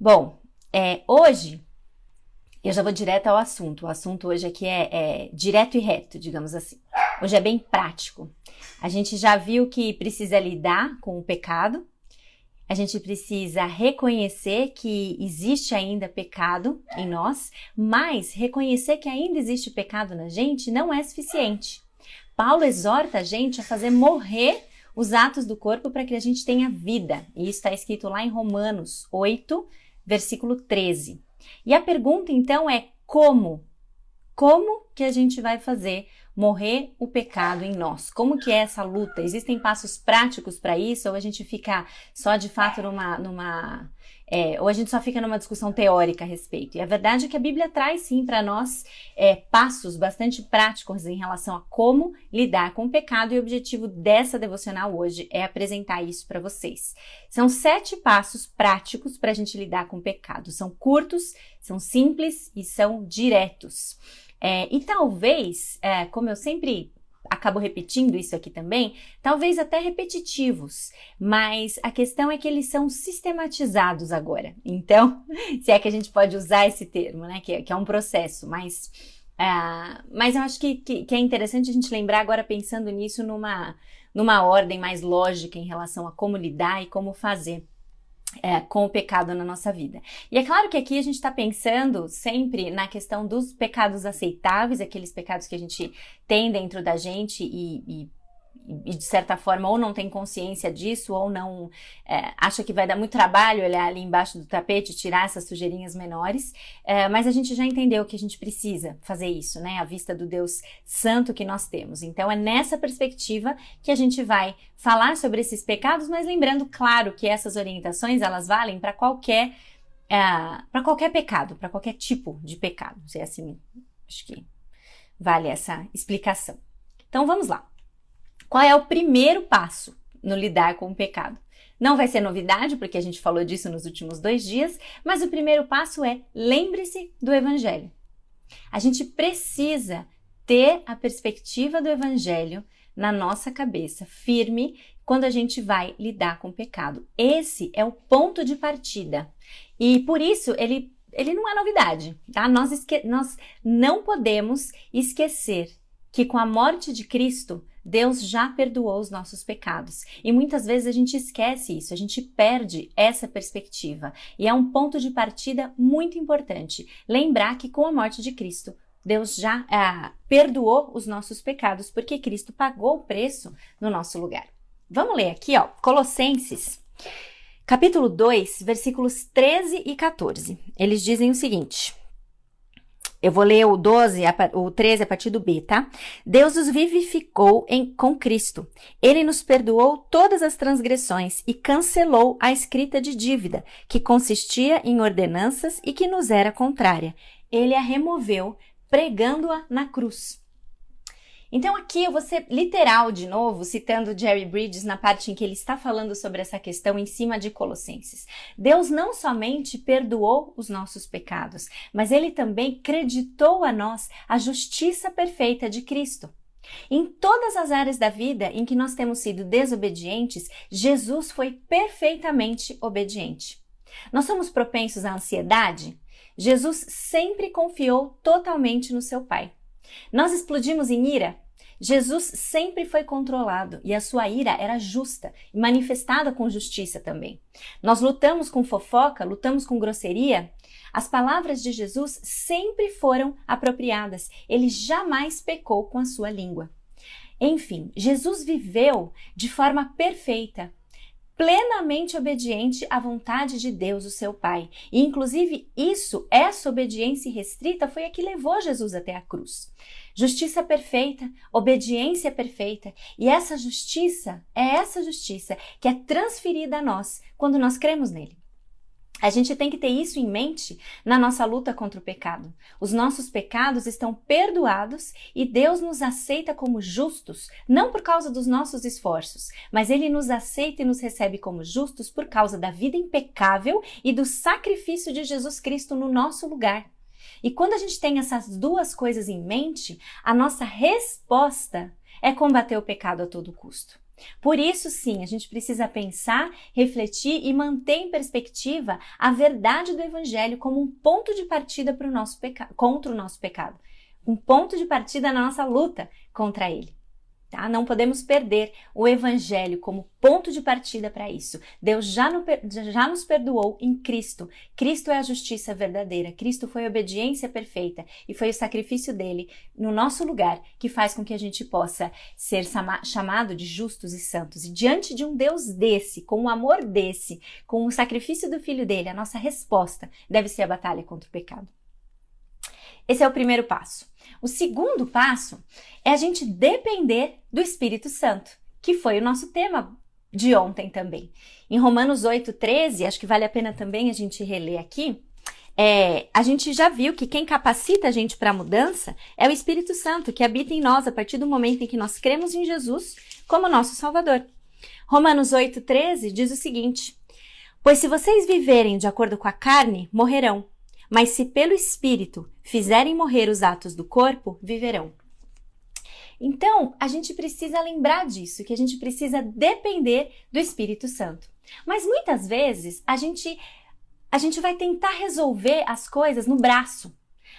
Bom, hoje eu já vou direto ao assunto. O assunto hoje aqui é direto e reto, digamos assim. Hoje é bem prático. A gente já viu que precisa lidar com o pecado. A gente precisa reconhecer que existe ainda pecado em nós, mas reconhecer que ainda existe pecado na gente não é suficiente. Paulo exorta a gente a fazer morrer os atos do corpo para que a gente tenha vida. E isso está escrito lá em Romanos 8, versículo 13. E a pergunta então é como? Como que a gente vai fazer morrer o pecado em nós? Como que é essa luta? Existem passos práticos para isso? Ou a gente fica só de fato ou a gente só fica numa discussão teórica a respeito? E a verdade é que a Bíblia traz sim para nós passos bastante práticos em relação a como lidar com o pecado, e o objetivo dessa devocional hoje é apresentar isso para vocês. São 7 passos práticos para a gente lidar com o pecado. São curtos, são simples e são diretos. E talvez, como eu sempre acabo repetindo isso aqui também, talvez até repetitivos, mas a questão é que eles são sistematizados agora. Então, se é que a gente pode usar esse termo, né, que é um processo, mas eu acho que é interessante a gente lembrar agora, pensando nisso numa ordem mais lógica em relação a como lidar e como fazer com o pecado na nossa vida. E é claro que aqui a gente está pensando sempre na questão dos pecados aceitáveis, aqueles pecados que a gente tem dentro da gente e de certa forma ou não tem consciência disso ou não acha que vai dar muito trabalho olhar ali embaixo do tapete e tirar essas sujeirinhas menores, mas a gente já entendeu que a gente precisa fazer isso, né, à vista do Deus Santo que nós temos. Então é nessa perspectiva que a gente vai falar sobre esses pecados, mas lembrando, claro, que essas orientações elas valem para qualquer pecado, para qualquer tipo de pecado. Se é assim, acho que vale essa explicação. Então vamos lá. Qual é o primeiro passo no lidar com o pecado? Não vai ser novidade, porque a gente falou disso nos últimos 2 dias, mas o primeiro passo é: lembre-se do Evangelho. A gente precisa ter a perspectiva do Evangelho na nossa cabeça, firme, quando a gente vai lidar com o pecado. Esse é o ponto de partida. E por isso ele não é novidade, tá? Nós não podemos esquecer que com a morte de Cristo, Deus já perdoou os nossos pecados. E muitas vezes a gente esquece isso, a gente perde essa perspectiva. E é um ponto de partida muito importante. Lembrar que com a morte de Cristo, Deus já perdoou os nossos pecados, porque Cristo pagou o preço no nosso lugar. Vamos ler aqui, Colossenses, capítulo 2, versículos 13 e 14. Eles dizem o seguinte... Eu vou ler o 13 a partir do B, tá? Deus os vivificou com Cristo. Ele nos perdoou todas as transgressões e cancelou a escrita de dívida, que consistia em ordenanças e que nos era contrária. Ele a removeu, pregando-a na cruz. Então aqui eu vou ser literal de novo, citando Jerry Bridges na parte em que ele está falando sobre essa questão em cima de Colossenses. Deus não somente perdoou os nossos pecados, mas Ele também creditou a nós a justiça perfeita de Cristo. Em todas as áreas da vida em que nós temos sido desobedientes, Jesus foi perfeitamente obediente. Nós somos propensos à ansiedade? Jesus sempre confiou totalmente no seu Pai. Nós explodimos em ira? Jesus sempre foi controlado e a sua ira era justa e manifestada com justiça também. Nós lutamos com fofoca, lutamos com grosseria? As palavras de Jesus sempre foram apropriadas. Ele jamais pecou com a sua língua. Enfim, Jesus viveu de forma perfeita, plenamente obediente à vontade de Deus, o seu Pai. E, inclusive, essa obediência restrita foi a que levou Jesus até a cruz. Justiça perfeita, obediência perfeita. E essa justiça que é transferida a nós quando nós cremos nele. A gente tem que ter isso em mente na nossa luta contra o pecado. Os nossos pecados estão perdoados e Deus nos aceita como justos, não por causa dos nossos esforços, mas Ele nos aceita e nos recebe como justos por causa da vida impecável e do sacrifício de Jesus Cristo no nosso lugar. E quando a gente tem essas duas coisas em mente, a nossa resposta é combater o pecado a todo custo. Por isso, sim, a gente precisa pensar, refletir e manter em perspectiva a verdade do Evangelho como um ponto de partida para o nosso contra o nosso pecado, um ponto de partida na nossa luta contra ele. Tá? Não podemos perder o Evangelho como ponto de partida para isso. Deus já nos perdoou em Cristo. Cristo é a justiça verdadeira. Cristo foi a obediência perfeita e foi o sacrifício dele no nosso lugar que faz com que a gente possa ser chamado de justos e santos. E diante de um Deus desse, com o amor desse, com o sacrifício do Filho dele, a nossa resposta deve ser a batalha contra o pecado. Esse é o primeiro passo. O segundo passo é a gente depender do Espírito Santo, que foi o nosso tema de ontem também. Em Romanos 8:13, acho que vale a pena também a gente reler aqui, a gente já viu que quem capacita a gente para a mudança é o Espírito Santo, que habita em nós a partir do momento em que nós cremos em Jesus como nosso Salvador. Romanos 8:13 diz o seguinte: pois se vocês viverem de acordo com a carne, morrerão. Mas se pelo Espírito fizerem morrer os atos do corpo, viverão. Então, a gente precisa lembrar disso, que a gente precisa depender do Espírito Santo. Mas muitas vezes a gente vai tentar resolver as coisas no braço.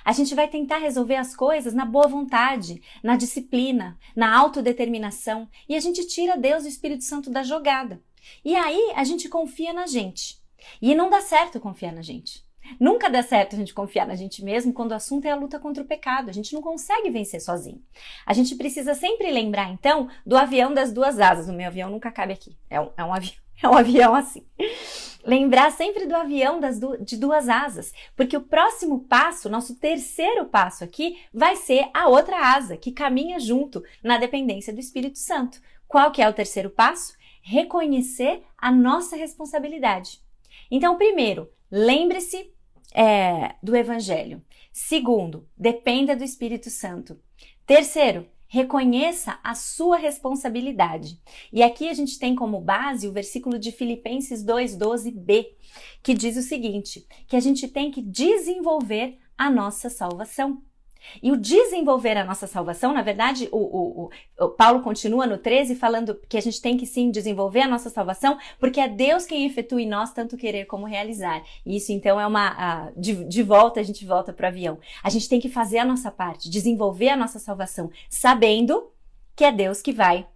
A gente vai tentar resolver as coisas na boa vontade, na disciplina, na autodeterminação, e a gente tira Deus e o Espírito Santo da jogada. E aí a gente confia na gente. E não dá certo confiar na gente. Nunca dá certo a gente confiar na gente mesmo quando o assunto é a luta contra o pecado. A gente não consegue vencer sozinho. A gente precisa sempre lembrar, então, do avião das duas asas. O meu avião nunca cabe aqui. É um avião assim. Lembrar sempre do avião de duas asas. Porque o próximo passo, nosso terceiro passo aqui, vai ser a outra asa, que caminha junto na dependência do Espírito Santo. Qual que é o terceiro passo? Reconhecer a nossa responsabilidade. Então, primeiro, lembre-se do Evangelho. Segundo, dependa do Espírito Santo. Terceiro, reconheça a sua responsabilidade. E aqui a gente tem como base o versículo de Filipenses 2:12b, que diz o seguinte, que a gente tem que desenvolver a nossa salvação. E o desenvolver a nossa salvação, na verdade, o Paulo continua no 13 falando que a gente tem que sim desenvolver a nossa salvação, porque é Deus quem efetua em nós tanto querer como realizar. E isso então é de volta, a gente volta para o avião. A gente tem que fazer a nossa parte, desenvolver a nossa salvação, sabendo que é Deus que vai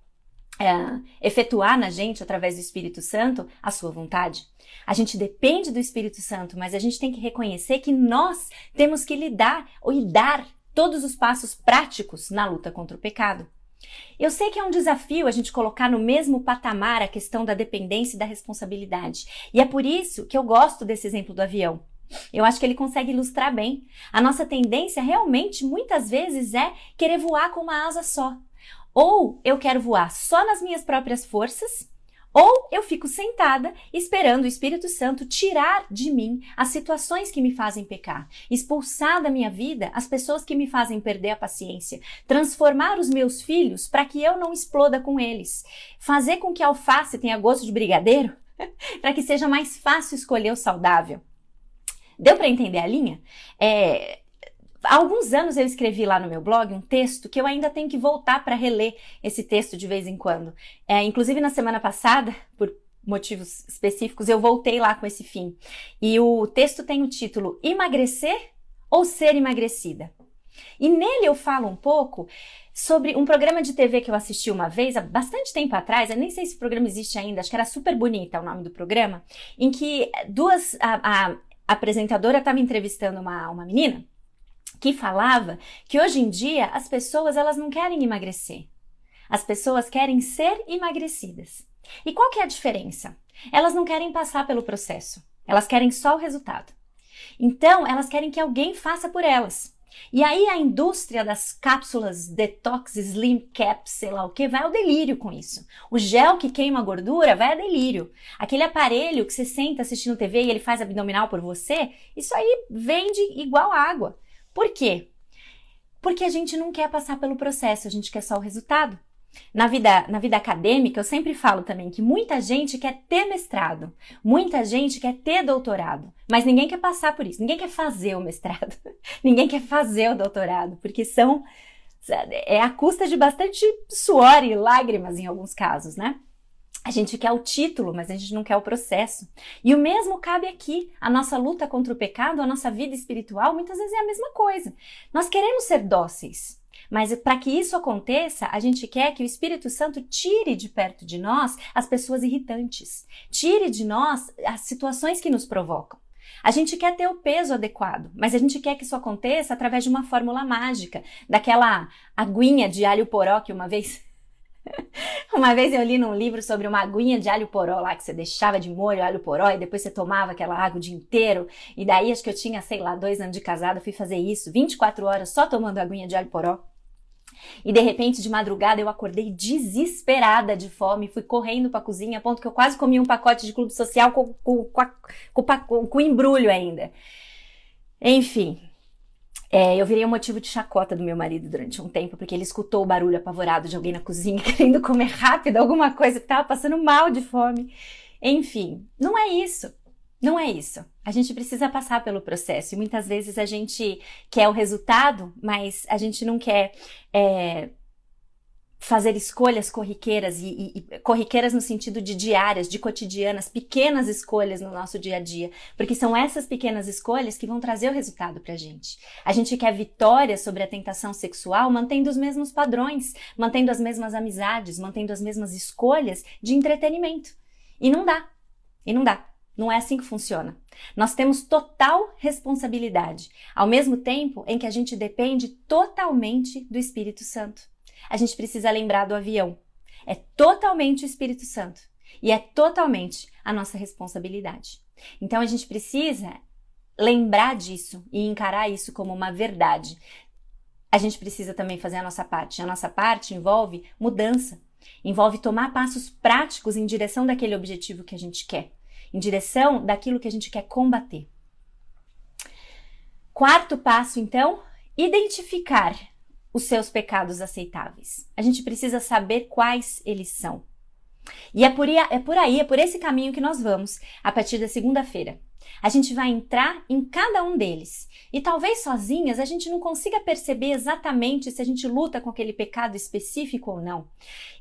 efetuar na gente, através do Espírito Santo, a sua vontade. A gente depende do Espírito Santo, mas a gente tem que reconhecer que nós temos que dar todos os passos práticos na luta contra o pecado. Eu sei que é um desafio a gente colocar no mesmo patamar a questão da dependência e da responsabilidade. E é por isso que eu gosto desse exemplo do avião. Eu acho que ele consegue ilustrar bem. A nossa tendência realmente, muitas vezes, é querer voar com uma asa só. Ou eu quero voar só nas minhas próprias forças, ou eu fico sentada esperando o Espírito Santo tirar de mim as situações que me fazem pecar, expulsar da minha vida as pessoas que me fazem perder a paciência, transformar os meus filhos para que eu não exploda com eles, fazer com que a alface tenha gosto de brigadeiro, para que seja mais fácil escolher o saudável. Deu para entender a linha? Há alguns anos eu escrevi lá no meu blog um texto que eu ainda tenho que voltar para reler esse texto de vez em quando. Inclusive na semana passada, por motivos específicos, eu voltei lá com esse fim. E o texto tem o título Emagrecer ou Ser Emagrecida? E nele eu falo um pouco sobre um programa de TV que eu assisti uma vez, há bastante tempo atrás, eu nem sei se o programa existe ainda, acho que era Super Bonita o nome do programa, em que a apresentadora estava entrevistando uma menina que falava que hoje em dia as pessoas elas não querem emagrecer. As pessoas querem ser emagrecidas. E qual que é a diferença? Elas não querem passar pelo processo. Elas querem só o resultado. Então, elas querem que alguém faça por elas. E aí a indústria das cápsulas detox, slim caps, sei lá o que, vai ao delírio com isso. O gel que queima a gordura vai a delírio. Aquele aparelho que você senta assistindo TV e ele faz abdominal por você, isso aí vende igual água. Por quê? Porque a gente não quer passar pelo processo, a gente quer só o resultado. Na vida acadêmica, eu sempre falo também que muita gente quer ter mestrado, muita gente quer ter doutorado, mas ninguém quer passar por isso, ninguém quer fazer o mestrado, ninguém quer fazer o doutorado, porque são É à custa de bastante suor e lágrimas em alguns casos, né? A gente quer o título, mas a gente não quer o processo. E o mesmo cabe aqui. A nossa luta contra o pecado, a nossa vida espiritual, muitas vezes é a mesma coisa. Nós queremos ser dóceis, mas para que isso aconteça, a gente quer que o Espírito Santo tire de perto de nós as pessoas irritantes, tire de nós as situações que nos provocam. A gente quer ter o peso adequado, mas a gente quer que isso aconteça através de uma fórmula mágica, daquela aguinha de alho poró que uma vez eu li num livro sobre uma aguinha de alho poró lá, que você deixava de molho alho poró e depois você tomava aquela água o dia inteiro. E daí, acho que eu tinha, 2 anos de casada, fui fazer isso, 24 horas só tomando aguinha de alho poró. E de repente, de madrugada, eu acordei desesperada de fome, fui correndo pra cozinha, a ponto que eu quase comi um pacote de clube social com embrulho ainda. Enfim, eu virei um motivo de chacota do meu marido durante um tempo, porque ele escutou o barulho apavorado de alguém na cozinha querendo comer rápido alguma coisa, que tava passando mal de fome. Enfim, não é isso. Não é isso. A gente precisa passar pelo processo e muitas vezes a gente quer o resultado, mas a gente não quer fazer escolhas corriqueiras e corriqueiras no sentido de diárias, de cotidianas, pequenas escolhas no nosso dia a dia, porque são essas pequenas escolhas que vão trazer o resultado pra gente. A gente quer vitória sobre a tentação sexual mantendo os mesmos padrões, mantendo as mesmas amizades, mantendo as mesmas escolhas de entretenimento. E não dá. Não é assim que funciona. Nós temos total responsabilidade, ao mesmo tempo em que a gente depende totalmente do Espírito Santo. A gente precisa lembrar do avião. É totalmente o Espírito Santo e é totalmente a nossa responsabilidade. Então a gente precisa lembrar disso e encarar isso como uma verdade. A gente precisa também fazer a nossa parte. A nossa parte envolve mudança, envolve tomar passos práticos em direção daquele objetivo que a gente quer, em direção daquilo que a gente quer combater. Quarto passo, então, identificar os seus pecados aceitáveis. A gente precisa saber quais eles são. E é por esse caminho que nós vamos a partir da segunda-feira. A gente vai entrar em cada um deles. E talvez sozinhas a gente não consiga perceber exatamente se a gente luta com aquele pecado específico ou não.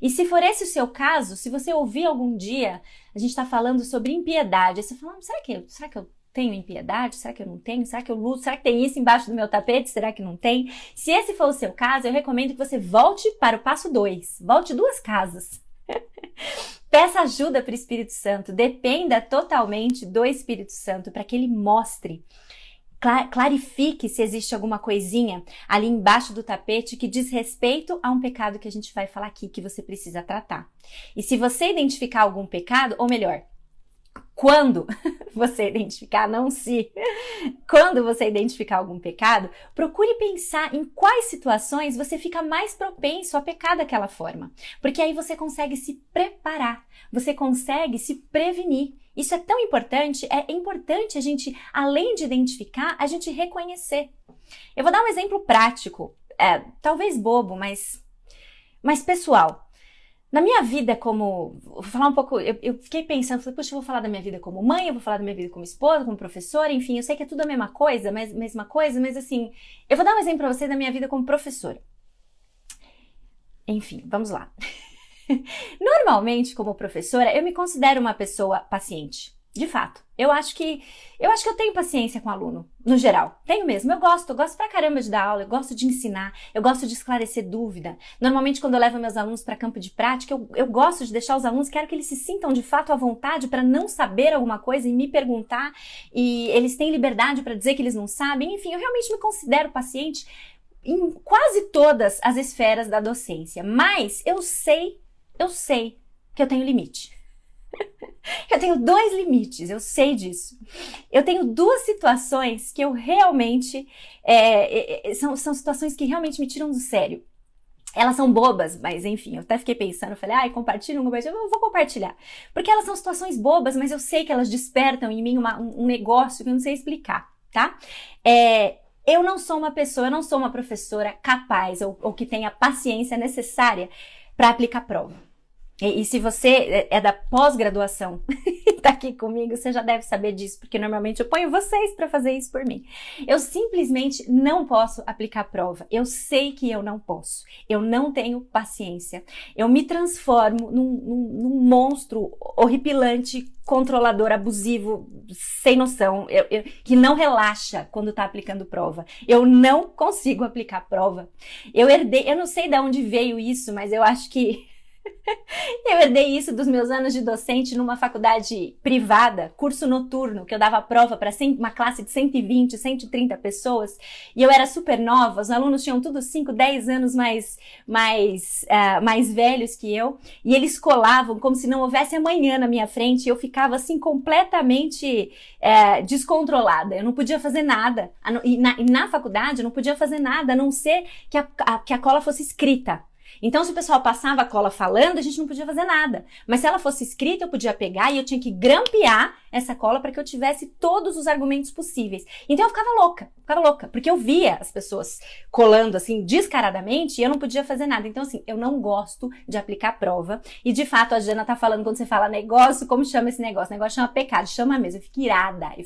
E se for esse o seu caso, se você ouvir algum dia, a gente está falando sobre impiedade, aí você fala, será que eu tenho impiedade? Será que eu não tenho? Será que eu luto? Será que tem isso embaixo do meu tapete? Será que não tem? Se esse for o seu caso, eu recomendo que você volte para o passo 2. Volte 2 casas. Peça ajuda para o Espírito Santo. Dependa totalmente do Espírito Santo para que ele mostre, clarifique se existe alguma coisinha ali embaixo do tapete que diz respeito a um pecado que a gente vai falar aqui que você precisa tratar. E se você identificar algum pecado, ou melhor, quando você identificar, não se, quando você identificar algum pecado, procure pensar em quais situações você fica mais propenso a pecar daquela forma. Porque aí você consegue se preparar, você consegue se prevenir. Isso é tão importante, é importante a gente, além de identificar, a gente reconhecer. Eu vou dar um exemplo prático, talvez bobo, mas pessoal. Na minha vida vou falar um pouco, eu fiquei pensando, falei, poxa, eu vou falar da minha vida como mãe, eu vou falar da minha vida como esposa, como professora, enfim, eu sei que é tudo a mesma coisa, mas assim, eu vou dar um exemplo pra vocês da minha vida como professora. Enfim, vamos lá. Normalmente, como professora, eu me considero uma pessoa paciente. De fato, eu acho que eu tenho paciência com o aluno, no geral. Tenho mesmo, eu gosto pra caramba de dar aula, eu gosto de ensinar, eu gosto de esclarecer dúvida. Normalmente, quando eu levo meus alunos para campo de prática, eu gosto de deixar os alunos, quero que eles se sintam de fato à vontade para não saber alguma coisa e me perguntar, e eles têm liberdade para dizer que eles não sabem. Enfim, eu realmente me considero paciente em quase todas as esferas da docência, mas eu sei que eu tenho limite. Eu tenho 2 limites, eu sei disso. Eu tenho 2 situações que eu realmente... são situações que realmente me tiram do sério. Elas são bobas, mas enfim, eu até fiquei pensando, falei, compartilha, eu vou compartilhar. Porque elas são situações bobas, mas eu sei que elas despertam em mim um negócio que eu não sei explicar, tá? Eu não sou uma professora capaz ou que tenha a paciência necessária para aplicar prova. E se você é da pós-graduação e tá aqui comigo, você já deve saber disso, porque normalmente eu ponho vocês para fazer isso por mim. Eu simplesmente não posso aplicar prova. Eu sei que eu não posso. Eu não tenho paciência. Eu me transformo num monstro horripilante, controlador, abusivo, sem noção, que não relaxa quando tá aplicando prova. Eu não consigo aplicar prova. Eu não sei de onde veio isso, mas eu acho que eu herdei isso dos meus anos de docente numa faculdade privada, curso noturno, que eu dava prova para uma classe de 120, 130 pessoas, e eu era super nova, os alunos tinham tudo 5, 10 anos mais velhos que eu, e eles colavam como se não houvesse amanhã na minha frente, e eu ficava assim completamente descontrolada, eu não podia fazer nada, e na faculdade eu não podia fazer nada, a não ser que a cola fosse escrita. Então, se o pessoal passava a cola falando, a gente não podia fazer nada. Mas se ela fosse escrita, eu podia pegar e eu tinha que grampear essa cola para que eu tivesse todos os argumentos possíveis. Então, eu ficava louca, porque eu via as pessoas colando assim descaradamente e eu não podia fazer nada. Então, assim, eu não gosto de aplicar prova. E, de fato, a Jana tá falando, quando você fala negócio, como chama esse negócio? O negócio chama pecado, chama mesmo. Eu fico irada, eu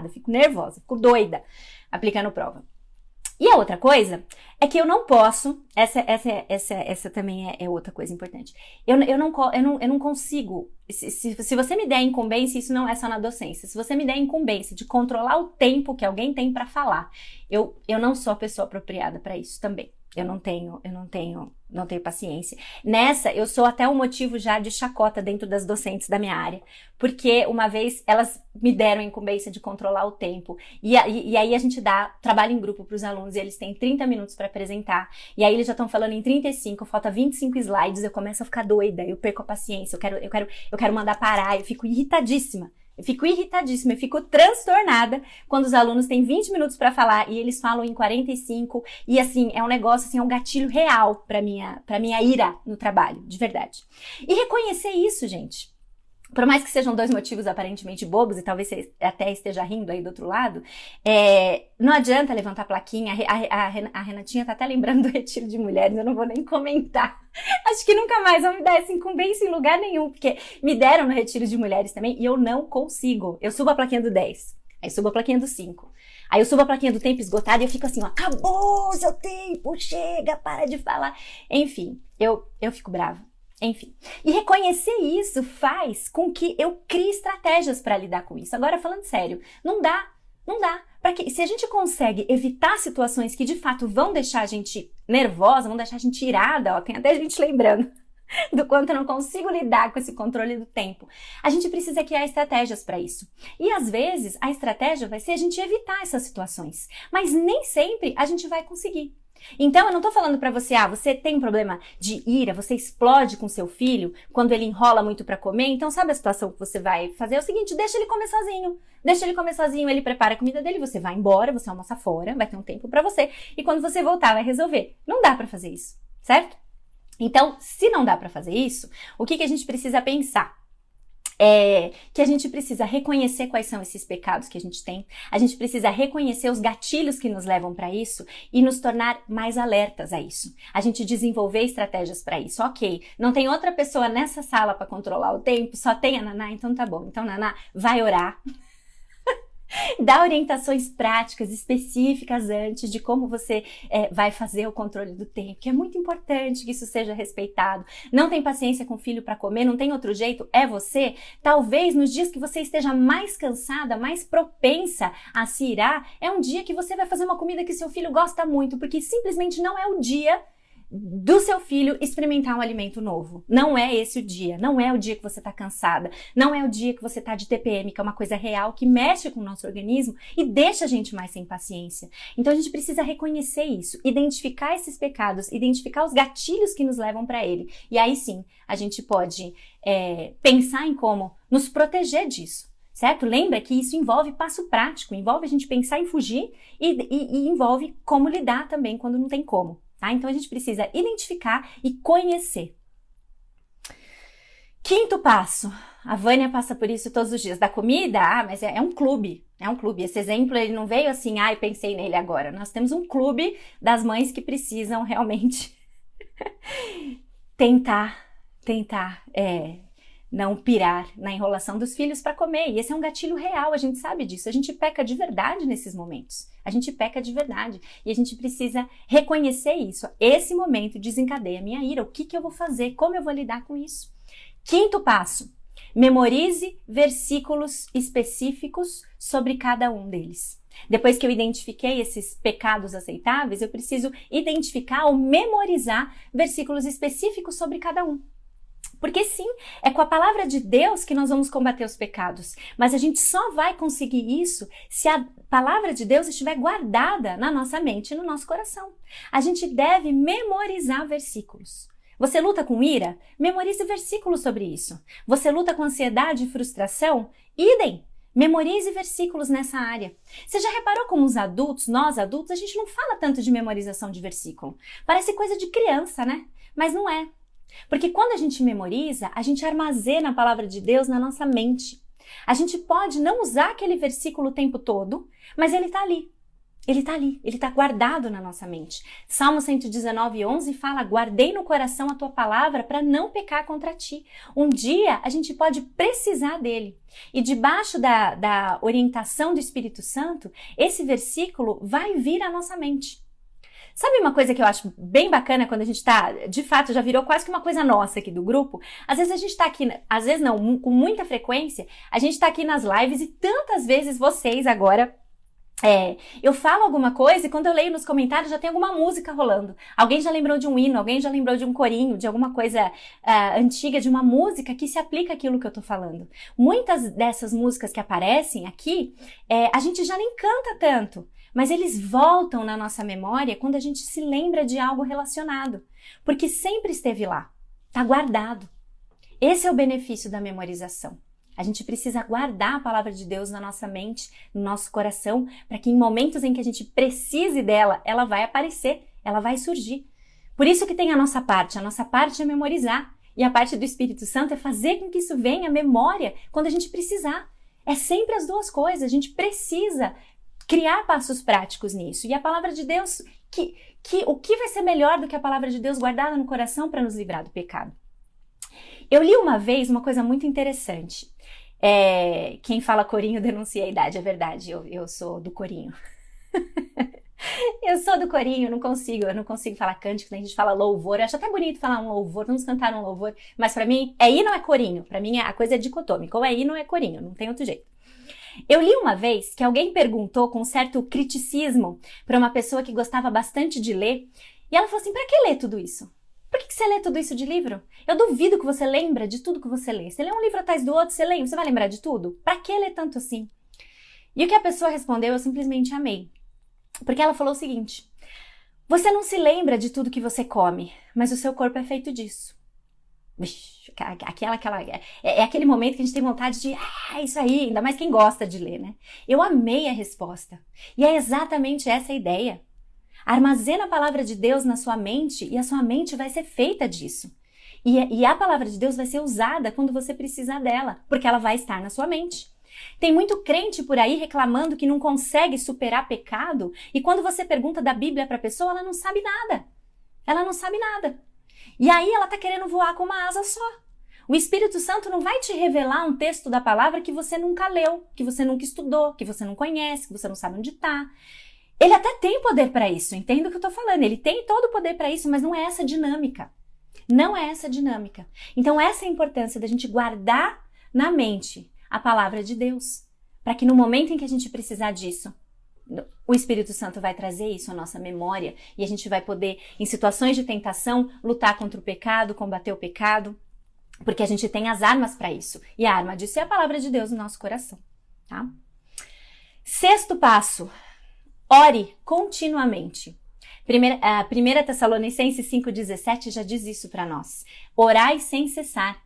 fico nervosa, fico doida aplicando prova. E a outra coisa é que eu não posso, essa também é outra coisa importante, eu não consigo, se você me der incumbência, isso não é só na docência, se você me der incumbência de controlar o tempo que alguém tem para falar, eu não sou a pessoa apropriada para isso também. Eu não tenho paciência. Nessa, eu sou até um motivo já de chacota dentro das docentes da minha área, porque uma vez elas me deram a incumbência de controlar o tempo, e aí a gente dá trabalho em grupo para os alunos, e eles têm 30 minutos para apresentar, e aí eles já estão falando em 35, falta 25 slides, eu começo a ficar doida, eu perco a paciência, eu quero mandar parar, eu fico irritadíssima. Eu fico transtornada quando os alunos têm 20 minutos para falar e eles falam em 45, e assim, é um negócio, assim, é um gatilho real pra minha ira no trabalho, de verdade. E reconhecer isso, gente, por mais que sejam dois motivos aparentemente bobos, e talvez você até esteja rindo aí do outro lado, não adianta levantar plaquinha, a Renatinha tá até lembrando do retiro de mulheres, eu não vou nem comentar. Acho que nunca mais vão me dar essa incumbência em lugar nenhum, porque me deram no retiro de mulheres também, e eu não consigo. Eu subo a plaquinha do 10, aí subo a plaquinha do 5, aí eu subo a plaquinha do tempo esgotado e eu fico assim, ó, acabou o seu tempo, chega, para de falar. Enfim, eu fico brava. Enfim, e reconhecer isso faz com que eu crie estratégias para lidar com isso. Agora, falando sério, não dá. Se a gente consegue evitar situações que de fato vão deixar a gente nervosa, vão deixar a gente irada, ó, tem até gente lembrando do quanto eu não consigo lidar com esse controle do tempo. A gente precisa criar estratégias para isso. E às vezes a estratégia vai ser a gente evitar essas situações, mas nem sempre a gente vai conseguir. Então, eu não tô falando pra você, você tem um problema de ira, você explode com seu filho quando ele enrola muito pra comer, então sabe a situação que você vai fazer? É o seguinte, deixa ele comer sozinho, ele prepara a comida dele, você vai embora, você almoça fora, vai ter um tempo pra você, e quando você voltar vai resolver. Não dá pra fazer isso, certo? Então, se não dá pra fazer isso, o que a gente precisa pensar? Que a gente precisa reconhecer quais são esses pecados que a gente tem, a gente precisa reconhecer os gatilhos que nos levam para isso e nos tornar mais alertas a isso. A gente desenvolver estratégias para isso. Ok, não tem outra pessoa nessa sala para controlar o tempo, só tem a Naná, então tá bom. Então, Naná, vai orar. Dá orientações práticas, específicas antes de como você vai fazer o controle do tempo, que é muito importante que isso seja respeitado. Não tem paciência com o filho para comer, não tem outro jeito, é você. Talvez nos dias que você esteja mais cansada, mais propensa a se irar, é um dia que você vai fazer uma comida que seu filho gosta muito, porque simplesmente não é o dia do seu filho experimentar um alimento novo. Não é esse o dia, não é o dia que você tá cansada, não é o dia que você tá de TPM, que é uma coisa real que mexe com o nosso organismo e deixa a gente mais sem paciência. Então a gente precisa reconhecer isso, identificar esses pecados, identificar os gatilhos que nos levam para ele. E aí sim, a gente pode pensar em como nos proteger disso. Certo? Lembra que isso envolve passo prático, envolve a gente pensar em fugir e envolve como lidar também quando não tem como. Tá? Então a gente precisa identificar e conhecer. Quinto passo, a Vânia passa por isso todos os dias. Da comida, mas é um clube, Esse exemplo, ele não veio assim, eu pensei nele agora. Nós temos um clube das mães que precisam realmente tentar tentar não pirar na enrolação dos filhos para comer. E esse é um gatilho real, a gente sabe disso. A gente peca de verdade nesses momentos. A gente peca de verdade. E a gente precisa reconhecer isso. Esse momento desencadeia a minha ira. O que eu vou fazer? Como eu vou lidar com isso? Quinto passo. Memorize versículos específicos sobre cada um deles. Depois que eu identifiquei esses pecados aceitáveis, eu preciso identificar ou memorizar versículos específicos sobre cada um. Porque sim, é com a palavra de Deus que nós vamos combater os pecados. Mas a gente só vai conseguir isso se a palavra de Deus estiver guardada na nossa mente e no nosso coração. A gente deve memorizar versículos. Você luta com ira? Memorize versículos sobre isso. Você luta com ansiedade e frustração? Idem! Memorize versículos nessa área. Você já reparou como nós adultos, a gente não fala tanto de memorização de versículo? Parece coisa de criança, né? Mas não é. Porque quando a gente memoriza, a gente armazena a palavra de Deus na nossa mente. A gente pode não usar aquele versículo o tempo todo, mas ele está ali. Ele está ali, ele está guardado na nossa mente. Salmo 119:11 fala: guardei no coração a tua palavra para não pecar contra ti. Um dia a gente pode precisar dele. E debaixo da orientação do Espírito Santo, esse versículo vai vir à nossa mente. Sabe uma coisa que eu acho bem bacana quando a gente tá, de fato, já virou quase que uma coisa nossa aqui do grupo? Às vezes a gente tá aqui, às vezes não, com muita frequência, a gente tá aqui nas lives e tantas vezes vocês agora, eu falo alguma coisa e quando eu leio nos comentários já tem alguma música rolando. Alguém já lembrou de um hino, alguém já lembrou de um corinho, de alguma coisa antiga, de uma música que se aplica àquilo que eu tô falando. Muitas dessas músicas que aparecem aqui, a gente já nem canta tanto. Mas eles voltam na nossa memória quando a gente se lembra de algo relacionado, porque sempre esteve lá, está guardado. Esse é o benefício da memorização. A gente precisa guardar a palavra de Deus na nossa mente, no nosso coração, para que em momentos em que a gente precise dela, ela vai aparecer, ela vai surgir. Por isso que tem a nossa parte é memorizar, e a parte do Espírito Santo é fazer com que isso venha à memória quando a gente precisar. É sempre as duas coisas, a gente precisa criar passos práticos nisso. E a palavra de Deus, o que vai ser melhor do que a palavra de Deus guardada no coração para nos livrar do pecado? Eu li uma vez uma coisa muito interessante. Quem fala corinho denuncia a idade, é verdade, eu sou do corinho. Eu sou do corinho, eu não consigo falar cântico, nem a gente fala louvor. Eu acho até bonito falar um louvor, vamos cantar um louvor, mas para mim, hino ou é corinho? Para mim a coisa é dicotômica, ou é hino ou é corinho, não tem outro jeito. Eu li uma vez que alguém perguntou com certo criticismo para uma pessoa que gostava bastante de ler, e ela falou assim: para que ler tudo isso? Por que você lê tudo isso de livro? Eu duvido que você lembra de tudo que você lê. Você lê um livro atrás do outro, você vai lembrar de tudo? Para que ler tanto assim? E o que a pessoa respondeu, eu simplesmente amei. Porque ela falou o seguinte: você não se lembra de tudo que você come, mas o seu corpo é feito disso. É aquele momento que a gente tem vontade de, isso aí, ainda mais quem gosta de ler, né? Eu amei a resposta. E é exatamente essa a ideia. Armazena a palavra de Deus na sua mente e a sua mente vai ser feita disso. E a palavra de Deus vai ser usada quando você precisar dela, porque ela vai estar na sua mente. Tem muito crente por aí reclamando que não consegue superar pecado, e quando você pergunta da Bíblia para a pessoa, ela não sabe nada. Ela não sabe nada. E aí ela está querendo voar com uma asa só. O Espírito Santo não vai te revelar um texto da palavra que você nunca leu, que você nunca estudou, que você não conhece, que você não sabe onde está. Ele até tem poder para isso, entenda o que eu estou falando. Ele tem todo o poder para isso, mas não é essa dinâmica. Não é essa dinâmica. Então essa é a importância da gente guardar na mente a palavra de Deus, para que no momento em que a gente precisar disso, o Espírito Santo vai trazer isso à nossa memória e a gente vai poder, em situações de tentação, lutar contra o pecado, combater o pecado, porque a gente tem as armas para isso. E a arma disso é a palavra de Deus no nosso coração, tá? Sexto passo, ore continuamente. 1 Tessalonicenses 5,17 já diz isso para nós. Orai sem cessar,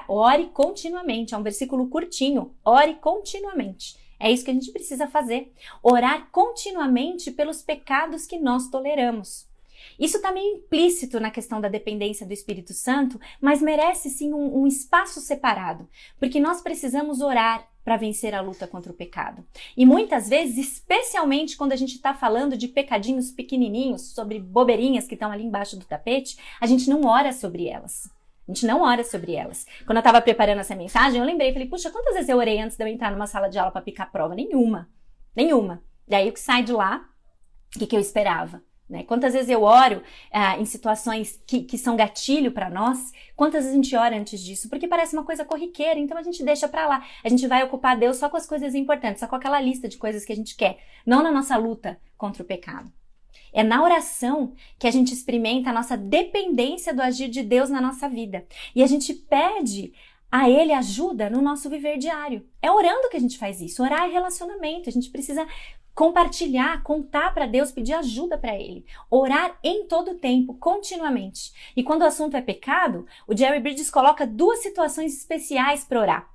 ore continuamente. É um versículo curtinho, ore continuamente. É isso que a gente precisa fazer. Orar continuamente pelos pecados que nós toleramos. Isso está meio implícito na questão da dependência do Espírito Santo, mas merece sim um espaço separado, porque nós precisamos orar para vencer a luta contra o pecado. E muitas vezes, especialmente quando a gente está falando de pecadinhos pequenininhos, sobre bobeirinhas que estão ali embaixo do tapete, a gente não ora sobre elas. A gente não ora sobre elas. Quando eu estava preparando essa mensagem, eu lembrei, falei, puxa, quantas vezes eu orei antes de eu entrar numa sala de aula para picar prova? Nenhuma. E aí o que sai de lá, o que eu esperava? Né? Quantas vezes eu oro em situações que são gatilho para nós? Quantas vezes a gente ora antes disso? Porque parece uma coisa corriqueira, então a gente deixa para lá. A gente vai ocupar Deus só com as coisas importantes, só com aquela lista de coisas que a gente quer, não na nossa luta contra o pecado. É na oração que a gente experimenta a nossa dependência do agir de Deus na nossa vida. E a gente pede a Ele ajuda no nosso viver diário. É orando que a gente faz isso. Orar é relacionamento. A gente precisa compartilhar, contar para Deus, pedir ajuda para Ele. Orar em todo tempo, continuamente. E quando o assunto é pecado, o Jerry Bridges coloca 2 situações especiais para orar.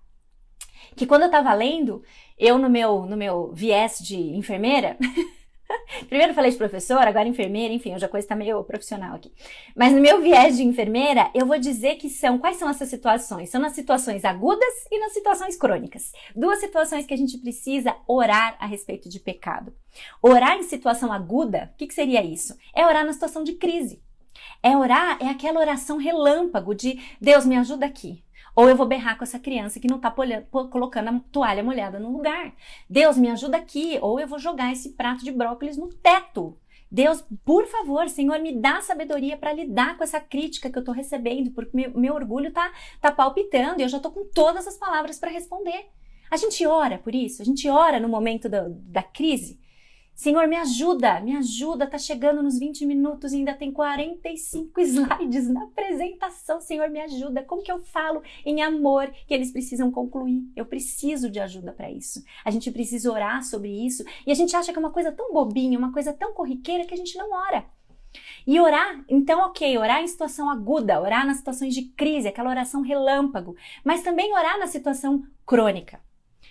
Que quando eu estava lendo, eu no meu viés de enfermeira... Primeiro falei de professora, agora enfermeira, enfim, hoje a coisa está meio profissional aqui. Mas no meu viés de enfermeira, eu vou dizer que quais são essas situações? São nas situações agudas e nas situações crônicas. 2 situações que a gente precisa orar a respeito de pecado. Orar em situação aguda, o que seria isso? É orar na situação de crise. Orar é aquela oração relâmpago de Deus, me ajuda aqui. Ou eu vou berrar com essa criança que não está colocando a toalha molhada no lugar. Deus, me ajuda aqui. Ou eu vou jogar esse prato de brócolis no teto. Deus, por favor, Senhor, me dá sabedoria para lidar com essa crítica que eu estou recebendo, porque meu orgulho tá palpitando e eu já estou com todas as palavras para responder. A gente ora por isso, a gente ora no momento da crise. Senhor, me ajuda, tá chegando nos 20 minutos e ainda tem 45 slides na apresentação. Senhor, me ajuda. Como que eu falo em amor que eles precisam concluir? Eu preciso de ajuda para isso. A gente precisa orar sobre isso e a gente acha que é uma coisa tão bobinha, uma coisa tão corriqueira que a gente não ora. E orar, então orar em situação aguda, orar nas situações de crise, aquela oração relâmpago, mas também orar na situação crônica.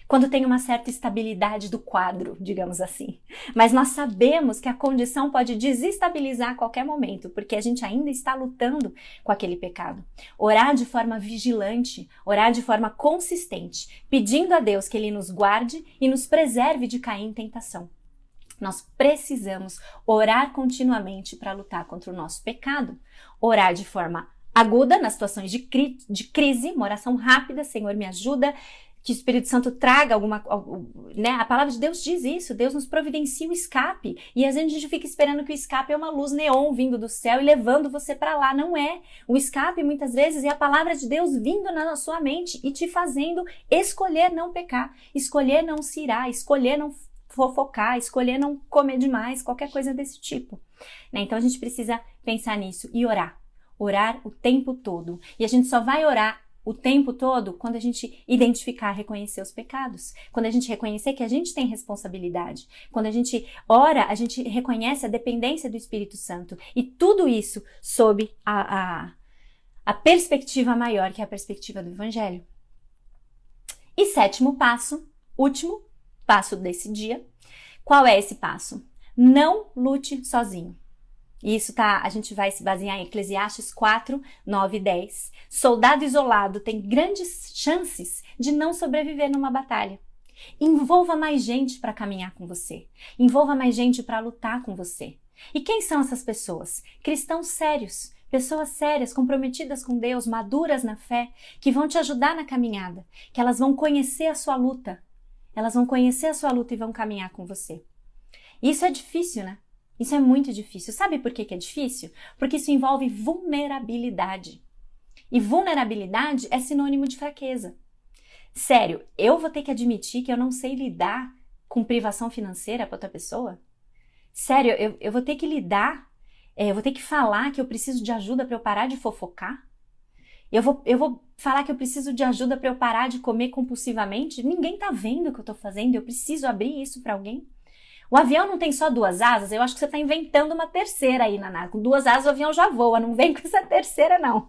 Quando tem uma certa estabilidade do quadro, digamos assim. Mas nós sabemos que a condição pode desestabilizar a qualquer momento, porque a gente ainda está lutando com aquele pecado. Orar de forma vigilante, orar de forma consistente, pedindo a Deus que Ele nos guarde e nos preserve de cair em tentação. Nós precisamos orar continuamente para lutar contra o nosso pecado. Orar de forma aguda, nas situações de crise, uma oração rápida, Senhor, me ajuda, que o Espírito Santo traga né? A palavra de Deus diz isso, Deus nos providencia o escape, e às vezes a gente fica esperando que o escape é uma luz neon vindo do céu e levando você para lá, não é. O escape muitas vezes é a palavra de Deus vindo na sua mente e te fazendo escolher não pecar, escolher não se irar, escolher não fofocar, escolher não comer demais, qualquer coisa desse tipo, né? Então a gente precisa pensar nisso e orar o tempo todo, e a gente só vai orar o tempo todo quando a gente identificar, reconhecer os pecados. Quando a gente reconhecer que a gente tem responsabilidade. Quando a gente ora, a gente reconhece a dependência do Espírito Santo. E tudo isso sob a perspectiva maior, que é a perspectiva do Evangelho. E 7º passo, último passo desse dia. Qual é esse passo? Não lute sozinho. Isso a gente vai se basear em Eclesiastes 4, 9 e 10. Soldado isolado tem grandes chances de não sobreviver numa batalha. Envolva mais gente para caminhar com você. Envolva mais gente para lutar com você. E quem são essas pessoas? Cristãos sérios. Pessoas sérias, comprometidas com Deus, maduras na fé, que vão te ajudar na caminhada. Que elas vão conhecer a sua luta. Elas vão conhecer a sua luta e vão caminhar com você. Isso é difícil, né? Isso é muito difícil. Sabe por que é difícil? Porque isso envolve vulnerabilidade. E vulnerabilidade é sinônimo de fraqueza. Sério, eu vou ter que admitir que eu não sei lidar com privação financeira para outra pessoa? Sério, eu vou ter que lidar, eu vou ter que falar que eu preciso de ajuda para eu parar de fofocar? Eu vou falar que eu preciso de ajuda para eu parar de comer compulsivamente? Ninguém tá vendo o que eu tô fazendo, eu preciso abrir isso para alguém? O avião não tem só 2 asas? Eu acho que você está inventando uma terceira aí, Naná. Com 2 asas o avião já voa, não vem com essa terceira, não.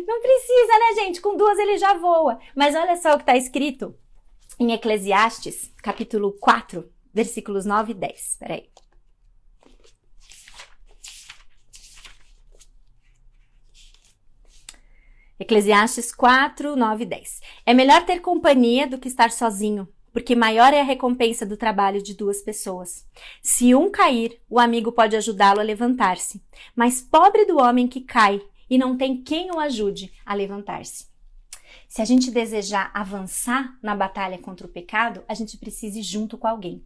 Não precisa, né, gente? Com 2 ele já voa. Mas olha só o que está escrito em Eclesiastes, capítulo 4, versículos 9 e 10. Peraí. Eclesiastes 4, 9 e 10. É melhor ter companhia do que estar sozinho, porque maior é a recompensa do trabalho de 2 pessoas. Se um cair, o amigo pode ajudá-lo a levantar-se. Mas pobre do homem que cai e não tem quem o ajude a levantar-se. Se a gente desejar avançar na batalha contra o pecado, a gente precisa ir junto com alguém.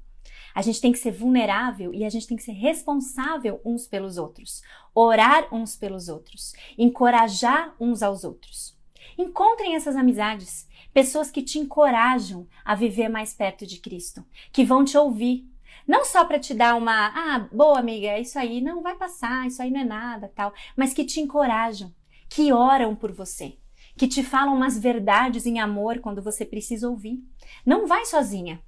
A gente tem que ser vulnerável e a gente tem que ser responsável uns pelos outros, orar uns pelos outros, encorajar uns aos outros. Encontrem essas amizades, pessoas que te encorajam a viver mais perto de Cristo, que vão te ouvir. Não só para te dar boa amiga, isso aí não vai passar, isso aí não é nada, tal, mas que te encorajam, que oram por você, que te falam umas verdades em amor quando você precisa ouvir. Não vai sozinha.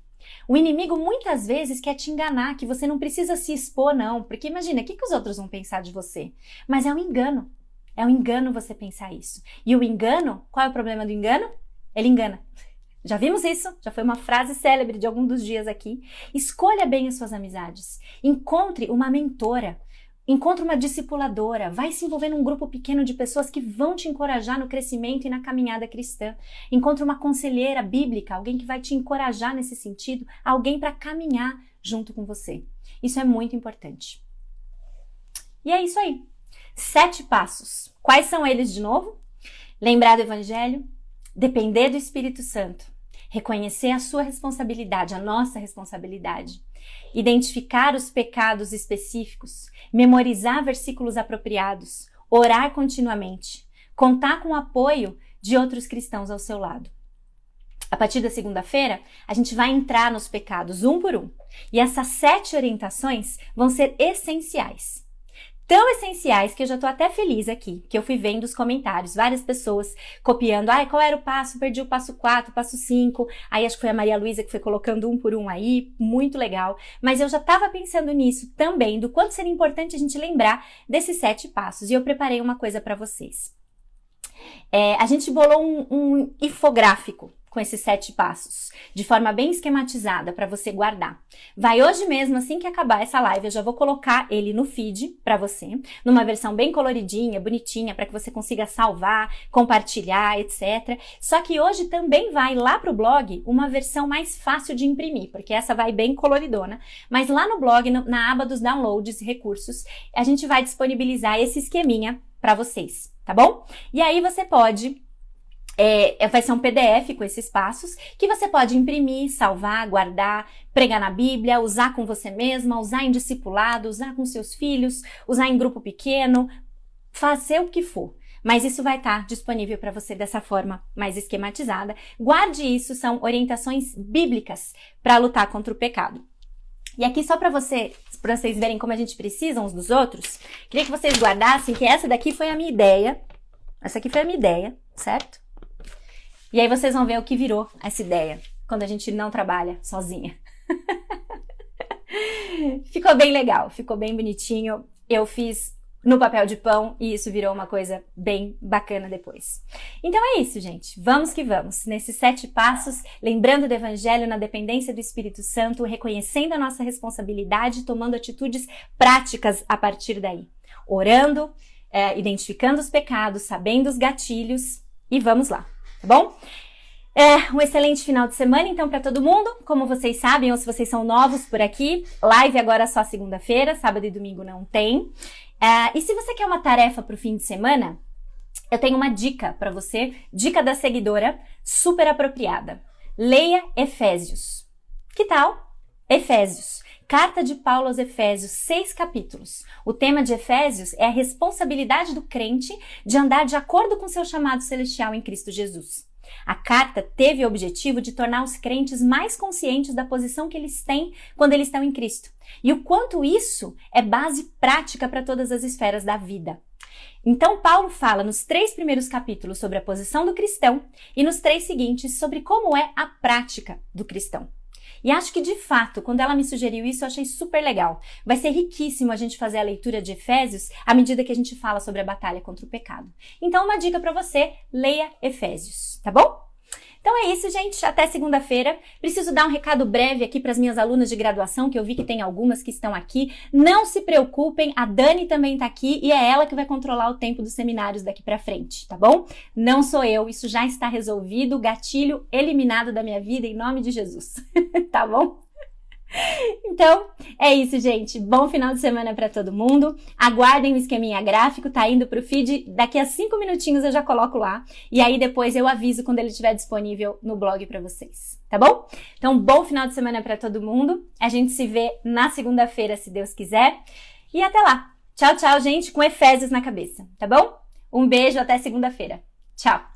O inimigo muitas vezes quer te enganar, que você não precisa se expor não, porque imagina, o que os outros vão pensar de você? Mas é um engano. É um engano você pensar isso. E o engano, qual é o problema do engano? Ele engana. Já vimos isso? Já foi uma frase célebre de algum dos dias aqui. Escolha bem as suas amizades. Encontre uma mentora. Encontre uma discipuladora. Vai se envolver num grupo pequeno de pessoas que vão te encorajar no crescimento e na caminhada cristã. Encontre uma conselheira bíblica, alguém que vai te encorajar nesse sentido, alguém para caminhar junto com você. Isso é muito importante. E é isso aí. 7 passos. Quais são eles de novo? Lembrar do Evangelho, depender do Espírito Santo, reconhecer a sua responsabilidade, a nossa responsabilidade, identificar os pecados específicos, memorizar versículos apropriados, orar continuamente, contar com o apoio de outros cristãos ao seu lado. A partir da segunda-feira, a gente vai entrar nos pecados um por um. E essas 7 orientações vão ser essenciais. Tão essenciais que eu já tô até feliz aqui, que eu fui vendo os comentários, várias pessoas copiando, qual era o passo? Perdi o passo 4, o passo 5, aí acho que foi a Maria Luísa que foi colocando um por um aí, muito legal, mas eu já tava pensando nisso também, do quanto seria importante a gente lembrar desses 7 passos, e eu preparei uma coisa para vocês. A gente bolou um infográfico com esses 7 passos, de forma bem esquematizada para você guardar. Vai hoje mesmo, assim que acabar essa live, eu já vou colocar ele no feed para você, numa versão bem coloridinha, bonitinha, para que você consiga salvar, compartilhar, etc. Só que hoje também vai lá pro blog uma versão mais fácil de imprimir, porque essa vai bem coloridona, mas lá no blog, na aba dos downloads e recursos, a gente vai disponibilizar esse esqueminha para vocês, tá bom? E aí você pode... vai ser um PDF com esses passos que você pode imprimir, salvar, guardar, pregar na Bíblia, usar com você mesma, usar em discipulado, usar com seus filhos, usar em grupo pequeno, fazer o que for. Mas isso vai estar disponível para você dessa forma mais esquematizada. Guarde isso, são orientações bíblicas para lutar contra o pecado. E aqui só para vocês verem como a gente precisa uns dos outros, queria que vocês guardassem que essa daqui foi a minha ideia. Essa aqui foi a minha ideia, certo? E aí vocês vão ver o que virou essa ideia, quando a gente não trabalha sozinha. Ficou bem legal, ficou bem bonitinho. Eu fiz no papel de pão e isso virou uma coisa bem bacana depois. Então é isso, gente. Vamos que vamos. Nesses 7 passos, lembrando do Evangelho na dependência do Espírito Santo, reconhecendo a nossa responsabilidade, tomando atitudes práticas a partir daí. Orando, identificando os pecados, sabendo os gatilhos e vamos lá. Tá bom? Um excelente final de semana, então, para todo mundo. Como vocês sabem, ou se vocês são novos por aqui, live agora só segunda-feira, sábado e domingo não tem. E se você quer uma tarefa para o fim de semana, eu tenho uma dica para você, dica da seguidora, super apropriada. Leia Efésios. Que tal? Efésios. Carta de Paulo aos Efésios, 6 capítulos. O tema de Efésios é a responsabilidade do crente de andar de acordo com seu chamado celestial em Cristo Jesus. A carta teve o objetivo de tornar os crentes mais conscientes da posição que eles têm quando eles estão em Cristo. E o quanto isso é base prática para todas as esferas da vida. Então, Paulo fala nos 3 primeiros capítulos sobre a posição do cristão e nos 3 seguintes sobre como é a prática do cristão. E acho que, de fato, quando ela me sugeriu isso, eu achei super legal. Vai ser riquíssimo a gente fazer a leitura de Efésios à medida que a gente fala sobre a batalha contra o pecado. Então, uma dica para você, leia Efésios, tá bom? Então é isso, gente. Até segunda-feira. Preciso dar um recado breve aqui para as minhas alunas de graduação, que eu vi que tem algumas que estão aqui. Não se preocupem, a Dani também está aqui e é ela que vai controlar o tempo dos seminários daqui para frente, tá bom? Não sou eu, isso já está resolvido, gatilho eliminado da minha vida em nome de Jesus, tá bom? Então, é isso, gente. Bom final de semana para todo mundo. Aguardem o esqueminha gráfico, tá indo pro feed. Daqui a 5 minutinhos eu já coloco lá. E aí depois eu aviso quando ele estiver disponível no blog para vocês, tá bom? Então, bom final de semana para todo mundo. A gente se vê na segunda-feira, se Deus quiser. E até lá. Tchau, tchau, gente, com Efésios na cabeça, tá bom? Um beijo, até segunda-feira. Tchau!